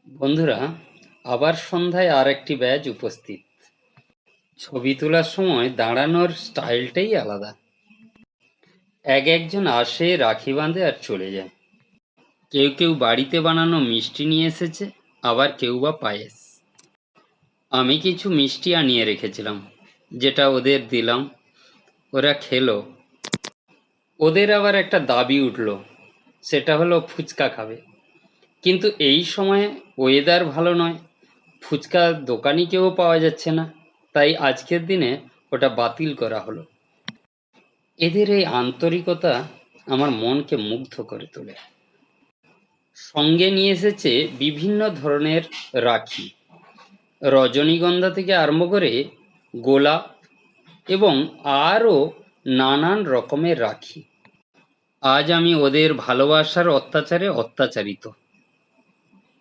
বন্ধুরা, আবার সন্ধ্যায় আর একটি ব্যাচ উপস্থিত। ছবি তোলার সময় দাঁড়ানোর স্টাইলটাই আলাদা। একজন আসে, রাখি বাঁধে আর চলে যায়। কেউ কেউ বাড়িতে বানানো মিষ্টি নিয়ে এসেছে, আবার কেউ বা পায়েস। আমি কিছু মিষ্টি আনিয়ে রেখেছিলাম, যেটা ওদের দিলাম। ওরা খেলো। ওদের আবার একটা দাবি উঠলো, সেটা হলো ফুচকা খাবে। কিন্তু এই সময়ে ওয়েদার ভালো নয়, ফুচকা দোকানি কেউ পাওয়া যাচ্ছে না, তাই আজকের দিনে ওটা বাতিল করা হলো। এদের এই আন্তরিকতা আমার মনকে মুগ্ধ করে তোলে। সঙ্গে নিয়ে এসেছে বিভিন্ন ধরনের রাখি, রজনীগন্ধা থেকে আরম্ভ করে গোলাপ এবং আরও নানান রকমের রাখি। আজ আমি ওদের ভালোবাসার অত্যাচারে অত্যাচারিত।